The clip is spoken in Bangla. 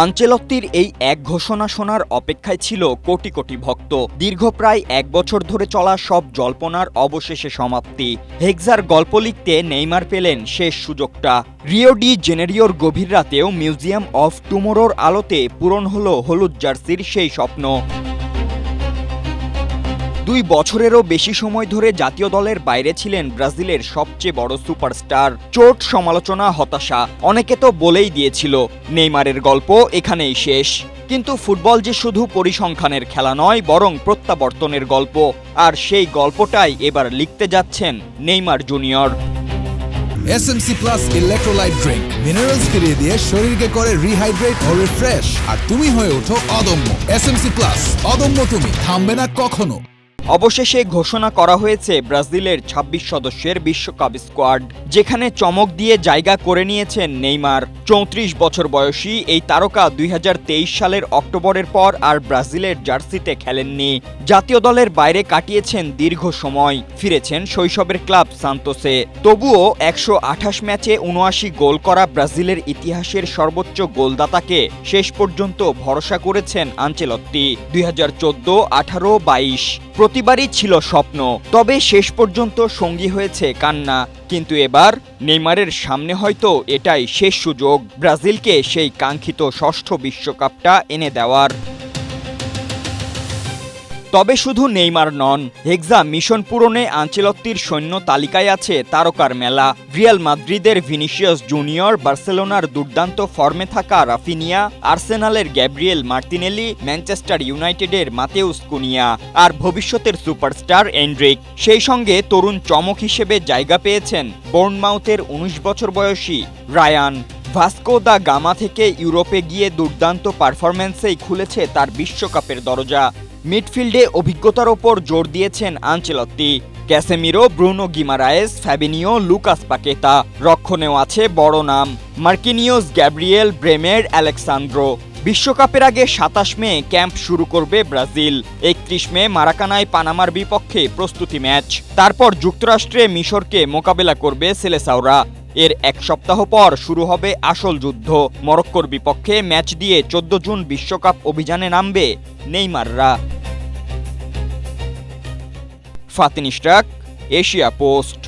আনচেলত্তির এই এক ঘোষণা শোনার অপেক্ষায় ছিল কোটি কোটি ভক্ত। দীর্ঘ প্রায় এক বছর ধরে চলা সব জল্পনার অবশেষে সমাপ্তি। হেক্সার গল্প লিখতে নেইমার পেলেন শেষ সুযোগটা। রিও ডি জেনেরিওর গভীর রাতেও মিউজিয়াম অফ টুমোরোর আলোতে পূরণ হলো হলুদ জার্সির সেই স্বপ্ন। 2 বছরেরও বেশি সময় ধরে জাতীয় দলের বাইরে ছিলেন ব্রাজিলের সবচেয়ে বড় সুপারস্টার। চোট, সমালোচনা, হতাশা, অনেকে তো বলেই দিয়েছিল নেইমারের গল্প এখানেই শেষ। কিন্তু ফুটবল যে শুধু পরিসংখ্যানের খেলা নয়, বরং প্রত্যাবর্তনের গল্প। আর সেই গল্পটাই এবার লিখতে যাচ্ছেন Neymar junior. SMC plus electrolyte drink minerals ফিরিয়ে দিয়ে শরীরকে করে রিহাইড্রেট ও রিফ্রেশ, আর তুমি হয়ে ওঠো অদম্য। এসএমসি প্লাস, অদম্য তুমি, থামবে না কখনো। অবশেষে ঘোষণা করা হয়েছে ব্রাজিলের 26 সদস্যের বিশ্বকাপ স্কোয়াড, যেখানে চমক দিয়ে জায়গা করে নিয়েছেন নেইমার। 34 বছর বয়সী এই তারকা 2023 সালের অক্টোবরের পর আর ব্রাজিলের জার্সিতে খেলেননি। জাতীয় দলের বাইরে কাটিয়েছেন দীর্ঘ সময়, ফিরেছেন শৈশবের ক্লাব সান্তোসে। তবুও 128 ম্যাচে 79 গোল করা ব্রাজিলের ইতিহাসের সর্বোচ্চ গোলদাতাকে শেষ পর্যন্ত ভরসা করেছেন আনচেলত্তি। 2014, 18, 22 প্রতিবারই ছিল স্বপ্ন, তবে শেষ পর্যন্ত সঙ্গী হয়েছে কান্না। কিন্তু এবার নেইমারের সামনে হয়তো এটাই শেষ সুযোগ ব্রাজিলকে সেই কাঙ্ক্ষিত ষষ্ঠ বিশ্বকাপটা এনে দেওয়ার। তবে শুধু নেইমার নন, হেক্সা মিশন পূরণে আনচেলত্তির সৈন্য তালিকায় আছে তারকার মেলা। রিয়াল মাদ্রিদের ভিনিসিয়াস জুনিয়র, বার্সেলোনার দুর্দান্ত ফর্মে থাকা রাফিনিয়া, আর্সেনালের গ্যাব্রিয়েল মার্টিনেলি, ম্যানচেস্টার ইউনাইটেডের মাতেউস কুনিয়া, আর ভবিষ্যতের সুপারস্টার এন্ড্রিক। সেই সঙ্গে তরুণ চমক হিসেবে জায়গা পেয়েছেন বোর্নমাউথের 19 বছর বয়সী রায়ান। ভাস্কো দা গামা থেকে ইউরোপে গিয়ে দুর্দান্ত পারফরম্যান্সেই খুলেছে তার বিশ্বকাপের দরজা। মিডফিল্ডে অভিজ্ঞতার ওপর জোর দিয়েছেন Ancelotti. Casemiro, Bruno Guimaraes, Fabinho, Lucas Paqueta. রক্ষণেও আছে বড় নাম মার্কিনিওস, গ্যাব্রিয়েল, ব্রেমের, আলেক্সান্দ্রো। বিশ্বকাপের আগে 27 মে ক্যাম্প শুরু করবে ব্রাজিল। 31 মে মারাকানায় পানামার বিপক্ষে প্রস্তুতি ম্যাচ। তারপর যুক্তরাষ্ট্রে মিশরকে মোকাবেলা করবে সেলেসাওরা। এর এক সপ্তাহ পর শুরু হবে আসল যুদ্ধ। মরক্কোর বিপক্ষে ম্যাচ দিয়ে 14 জুন বিশ্বকাপ অভিযানে নামবে নেইমাররা। Fatin Ishraq, Asia post.